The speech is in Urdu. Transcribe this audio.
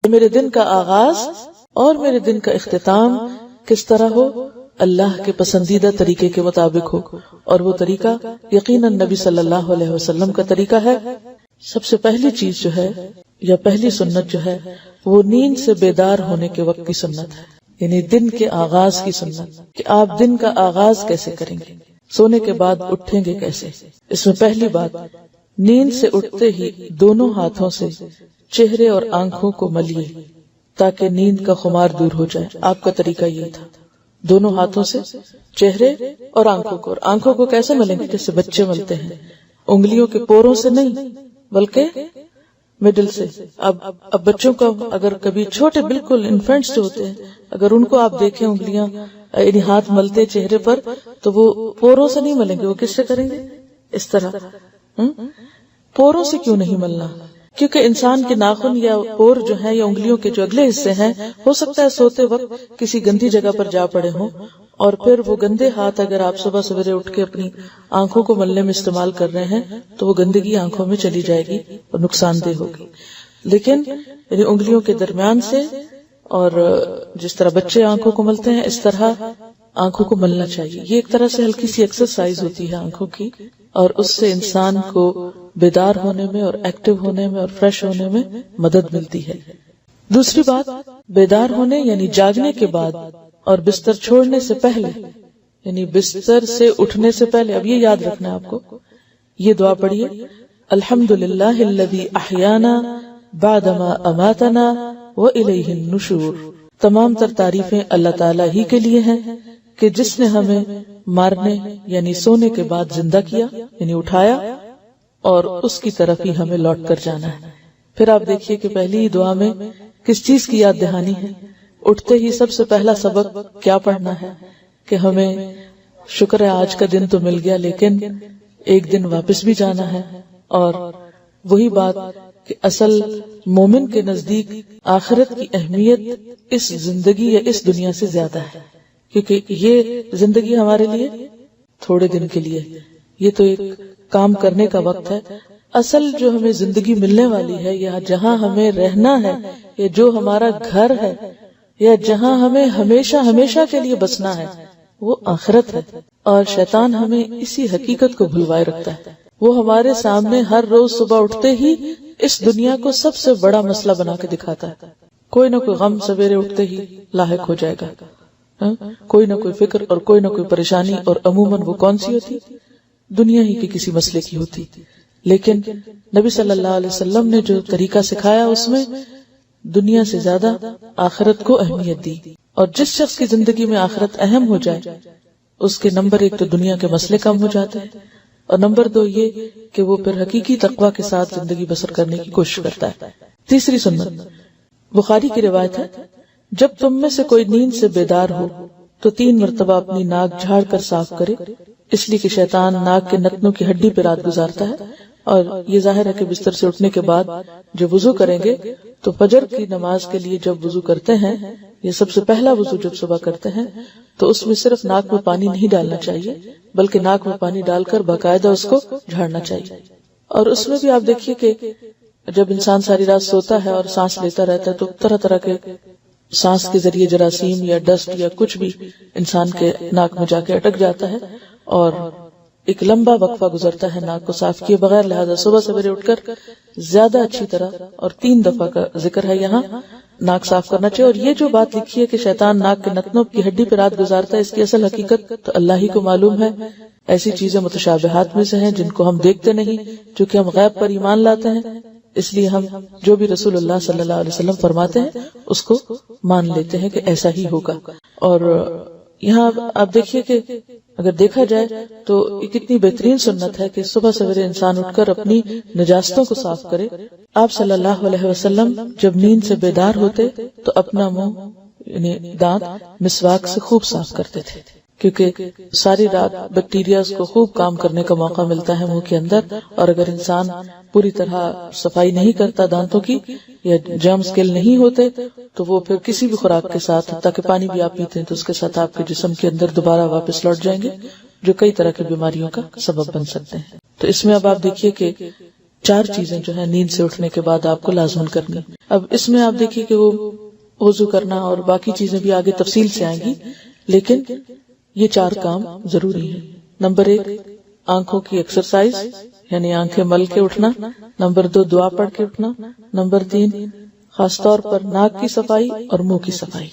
میرے دن کا آغاز اور میرے دن کا اختتام کس طرح ہو؟ اللہ کے پسندیدہ طریقے کے مطابق ہو، اور وہ طریقہ یقیناً نبی صلی اللہ علیہ وسلم کا طریقہ ہے۔ سب سے پہلی چیز جو ہے یا پہلی سنت جو ہے وہ نیند سے بیدار ہونے کے وقت کی سنت ہے، یعنی دن کے آغاز کی سنت، کہ آپ دن کا آغاز کیسے کریں گے، سونے کے بعد اٹھیں گے کیسے۔ اس میں پہلی بات، نیند سے اٹھتے ہی دونوں ہاتھوں سے چہرے اور آنکھوں کو ملیے تاکہ نیند کا خمار دور ہو جائے۔ آپ کا طریقہ یہ تھا، دونوں ہاتھوں سے چہرے اور آنکھوں کو کیسے ملیں گے؟ جیسے بچے ملتے ہیں، انگلیوں کے پوروں سے نہیں بلکہ مڈل سے۔ اب بچوں کا اگر کبھی چھوٹے بالکل انفینٹس جو ہوتے ہیں، اگر ان کو آپ دیکھیں انگلیاں یعنی ہاتھ ملتے چہرے پر، تو وہ پوروں سے نہیں ملیں گے، وہ کس سے کریں گے؟ اس طرح۔ پوروں سے کیوں نہیں ملنا؟ کیونکہ انسان کے ناخن یا پور جو ہیں یا انگلیوں کے جو اگلے حصے ہیں، ہو سکتا ہے سوتے وقت کسی گندی جگہ پر جا پڑے ہوں، اور پھر وہ گندے ہاتھ اگر آپ صبح سویرے اٹھ کے اپنی آنکھوں کو ملنے میں استعمال کر رہے ہیں تو وہ گندگی آنکھوں میں چلی جائے گی اور نقصان دہ ہوگی۔ لیکن یعنی انگلیوں کے درمیان سے، اور جس طرح بچے آنکھوں کو ملتے ہیں اس طرح آنکھوں کو ملنا چاہیے۔ یہ ایک طرح سے ہلکی سی ایکسرسائز ہوتی ہے آنکھوں کی، اور اس سے انسان کو بیدار ہونے میں اور ایکٹیو ہونے میں اور فریش ہونے میں مدد ملتی ہے۔ دوسری بات، بیدار ہونے یعنی جاگنے کے بعد اور بستر چھوڑنے سے پہلے، یعنی بستر سے اٹھنے سے پہلے، اب یہ یاد رکھنا ہے آپ کو، یہ دعا پڑھیے، الحمدللہ الذی احیانا بعدما اماتنا والیہ النشور۔ تمام تر تعریفیں اللہ تعالیٰ ہی کے لیے ہیں کہ جس نے ہمیں مارنے یعنی سونے کے بعد زندہ کیا، یعنی اٹھایا، اور اس کی طرف ہی ہمیں لوٹ کر جانا ہے۔ پھر آپ دیکھیے کہ پہلی ہی دعا میں کس چیز کی یاد دہانی ہے؟ اٹھتے ہی سب سے پہلا سبق کیا پڑھنا ہے کہ ہمیں شکر ہے آج کا دن تو مل گیا، لیکن ایک دن واپس بھی جانا ہے۔ اور وہی بات کہ اصل مومن کے نزدیک آخرت کی اہمیت اس زندگی یا اس دنیا سے زیادہ ہے، کیونکہ یہ زندگی ہمارے لیے تھوڑے دن کے لیے، یہ تو ایک کام کرنے کا وقت ہے۔ اصل جو ہمیں زندگی ملنے والی ہے، یا جہاں ہمیں رہنا ہے، یا جو ہمارا گھر ہے، یا جہاں ہمیں ہمیشہ ہمیشہ کے لیے بسنا ہے، وہ آخرت ہے۔ اور شیطان ہمیں اسی حقیقت کو بھلوائے رکھتا ہے۔ وہ ہمارے سامنے ہر روز صبح اٹھتے ہی اس دنیا کو سب سے بڑا مسئلہ بنا کے دکھاتا ہے۔ کوئی نہ کوئی غم سویرے اٹھتے ہی لاحق ہو جائے گا، کوئی نہ کوئی فکر اور کوئی نہ کوئی پریشانی، اور عموماً وہ کون سی ہوتی؟ دنیا ہی کے کسی مسئلے کی ہوتی۔ لیکن نبی صلی اللہ علیہ وسلم نے جو طریقہ سکھایا اس میں دنیا سے زیادہ آخرت کو اہمیت دی، اور جس شخص کی زندگی میں آخرت اہم ہو جائے اس کے نمبر ایک تو دنیا کے مسئلے کم ہو جاتے ہیں، اور نمبر دو یہ کہ وہ پھر حقیقی تقویٰ کے ساتھ زندگی بسر کرنے کی کوشش کرتا ہے۔ تیسری سنت، بخاری کی روایت ہے، جب تم میں سے کوئی نیند سے بیدار ہو تو 3 مرتبہ اپنی ناک جھاڑ کر صاف کرے، اس لیے کہ شیطان ناک کے نتنوں کی ہڈی پہ رات گزارتا ہے۔ اور یہ ظاہر ہے کہ بستر سے اٹھنے کے بعد جب وضو کریں گے تو فجر کی نماز کے لیے جب وضو کرتے ہیں، یہ سب سے پہلا وضو جب صبح کرتے ہیں، تو اس میں صرف ناک میں پانی نہیں ڈالنا چاہیے، بلکہ ناک میں پانی ڈال کر باقاعدہ اس کو جھاڑنا چاہیے۔ اور اس میں بھی آپ دیکھیے کہ جب انسان ساری رات سوتا ہے اور سانس لیتا رہتا ہے تو طرح طرح کے سانس کے ذریعے جراثیم یا ڈسٹ یا کچھ بھی انسان کے ناک میں جا کے اٹک جاتا ہے، اور ایک لمبا وقفہ گزرتا ہے ناک کو صاف کیے بغیر، لہذا صبح سویرے اٹھ کر زیادہ اچھی طرح، اور 3 دفعہ کا ذکر ہے یہاں، ناک صاف کرنا چاہیے۔ اور یہ جو بات لکھی ہے کہ شیطان ناک کے نتنوں کی ہڈی پہ رات گزارتا ہے، اس کی اصل حقیقت تو اللہ ہی کو معلوم ہے۔ ایسی چیزیں متشابہات میں سے ہیں جن کو ہم دیکھتے نہیں، چونکہ ہم غیب پر ایمان لاتے ہیں، اس لیے ہم جو بھی رسول اللہ صلی اللہ علیہ وسلم فرماتے ہیں اس کو مان لیتے ہیں کہ ایسا ہی ہوگا۔ اور یہاں آپ دیکھیے کہ اگر دیکھا جائے تو یہ کتنی بہترین سنت ہے کہ صبح سویرے انسان اٹھ کر اپنی نجاستوں کو صاف کرے۔ آپ صلی اللہ علیہ وسلم جب نیند سے بیدار ہوتے تو اپنا منہ یعنی دانت مسواک سے خوب صاف کرتے تھے، کیونکہ ساری رات بیکٹیریاز کو خوب کام کرنے کا موقع ملتا ہے منہ کے اندر، اور اگر انسان پوری طرح صفائی نہیں کرتا دانتوں کی یا جرمز کل نہیں ہوتے تو وہ پھر کسی بھی خوراک کے ساتھ، تاکہ پانی بھی آپ پیتے ہیں تو اس کے ساتھ آپ کے جسم کے اندر دوبارہ واپس لوٹ جائیں گے، جو کئی طرح کی بیماریوں کا سبب بن سکتے ہیں۔ تو اس میں اب آپ دیکھیے کہ 4 چیزیں جو ہے نیند سے اٹھنے کے بعد آپ کو لازمن کرنی. اب اس میں آپ دیکھیے کہ وہ وضو کرنا اور باقی چیزیں بھی آگے تفصیل سے آئیں گی، لیکن یہ 4 کام ضروری ہیں. نمبر 1 آنکھوں کی ایکسرسائز، یعنی آنکھیں مل کے اٹھنا. نمبر 2 دعا پڑھ کے اٹھنا. نمبر 3 خاص طور پر ناک کی صفائی اور منہ کی صفائی.